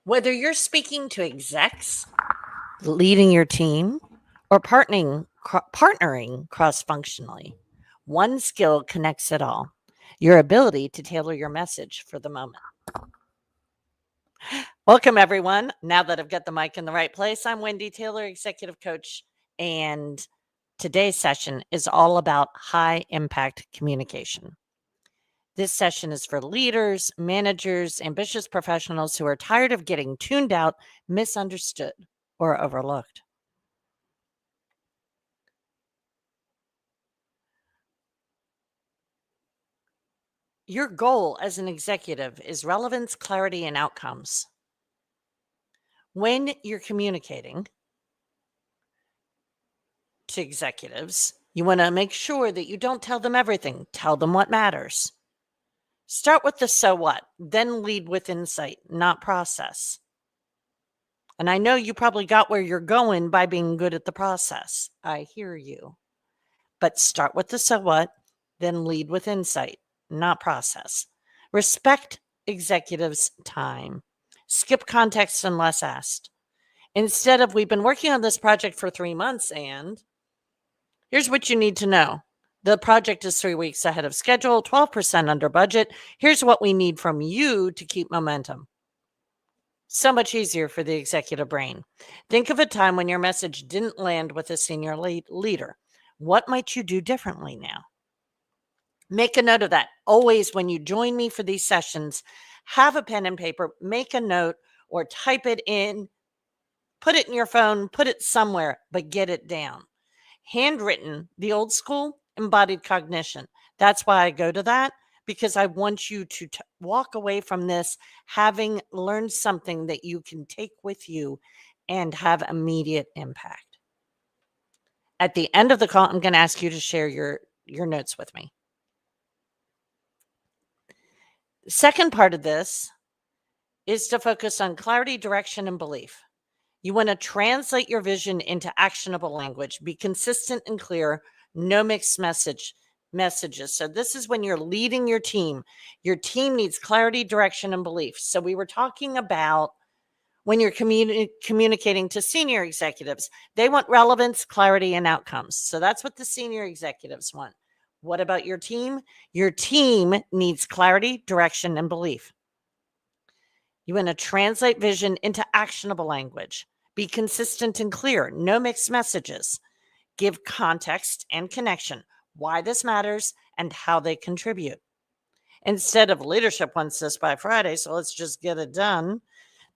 Whether you're speaking to execs, leading your team, or partnering cross functionally, one skill connects it all: your ability to tailor your message for the moment. Welcome, everyone. Now that I've got the mic in the right place, I'm Wendy Taylor, executive coach, and today's session is all about high impact communication. This session is for leaders, managers, ambitious professionals who are tired of getting tuned out, misunderstood, or overlooked. Your goal as an executive is relevance, clarity, and outcomes. When you're communicating to executives, you want to make sure that you don't tell them everything, tell them what matters. Start with the so what, then lead with insight, not process. And I know you probably got where you're going by being good at the process. I hear you. But start with the so what, then lead with insight, not process. Respect executives' time. Skip context unless asked. Instead of, we've been working on this project for 3 months, and here's what you need to know. The project is 3 weeks ahead of schedule, 12% under budget. Here's what we need from you to keep momentum. So much easier for the executive brain. Think of a time when your message didn't land with a senior leader. What might you do differently now? Make a note of that. Always, when you join me for these sessions, have a pen and paper, make a note or type it in, put it in your phone, put it somewhere, but get it down. Handwritten, the old school, embodied cognition. That's why I go to that, because I want you to walk away from this having learned something that you can take with you and have immediate impact. At the end of the call, I'm going to ask you to share your notes with me. The second part of this is to focus on clarity, direction, and belief. You want to translate your vision into actionable language. Be consistent and clear, no mixed messages. So this is when you're leading your team. Your team needs clarity, direction, and belief. So we were talking about when you're communicating to senior executives, they want relevance, clarity, and outcomes. So that's what the senior executives want. What about your team? Your team needs clarity, direction, and belief. You want to translate vision into actionable language. Be consistent and clear, no mixed messages. Give context and connection, why this matters and how they contribute. Instead of, leadership wants this by Friday, so let's just get it done.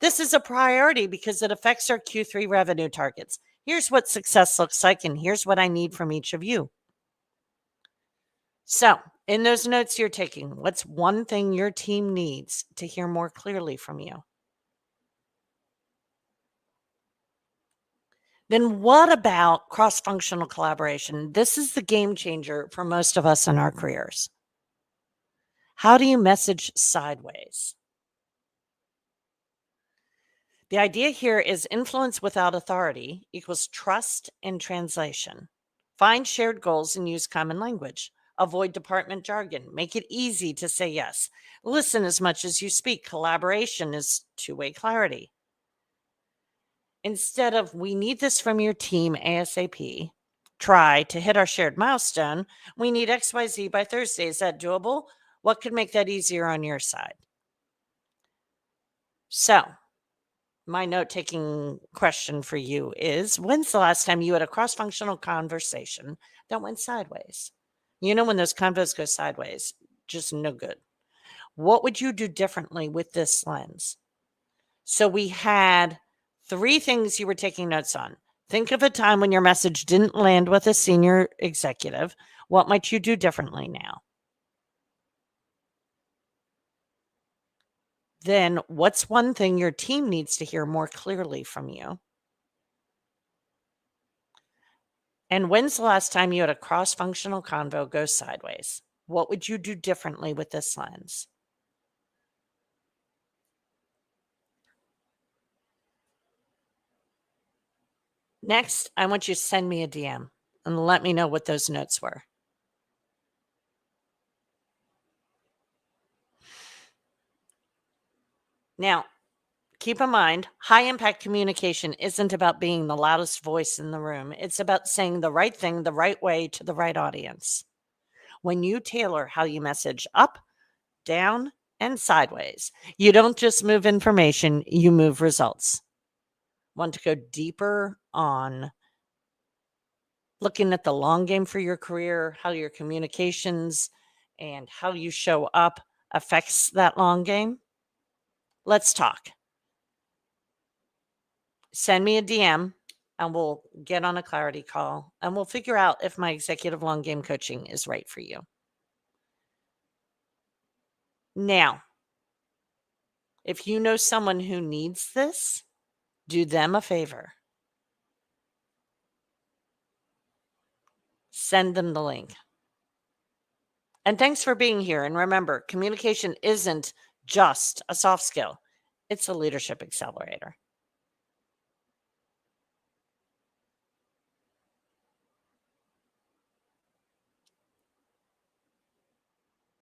This is a priority because it affects our Q3 revenue targets. Here's what success looks like, and here's what I need from each of you. So, in those notes you're taking, what's one thing your team needs to hear more clearly from you? Then what about cross-functional collaboration? This is the game changer for most of us in our careers. How do you message sideways? The idea here is influence without authority equals trust and translation. Find shared goals and use common language. Avoid department jargon. Make it easy to say yes. Listen as much as you speak. Collaboration is two-way clarity. Instead of, we need this from your team ASAP, try to hit our shared milestone. We need XYZ by Thursday. Is that doable? What could make that easier on your side? So, my note taking question for you is, when's the last time you had a cross functional conversation that went sideways? You know, when those convos go sideways, just no good. What would you do differently with this lens? So, we had 3 things you were taking notes on. Think of a time when your message didn't land with a senior executive. What might you do differently now? Then, what's one thing your team needs to hear more clearly from you? And when's the last time you had a cross-functional convo go sideways? What would you do differently with this lens? Next, I want you to send me a DM and let me know what those notes were. Now, Keep in mind, high impact communication isn't about being the loudest voice in the room. It's about saying the right thing the right way to the right audience. When you tailor how you message up, down, and sideways, you don't just move information, you move results. Want to go deeper on looking at the long game for your career, how your communications and how you show up affects that long game? Let's talk. Send me a DM and we'll get on a clarity call and we'll figure out if my executive long game coaching is right for you. Now, if you know someone who needs this, do them a favor. Send them the link. And thanks for being here. And remember, communication isn't just a soft skill, it's a leadership accelerator.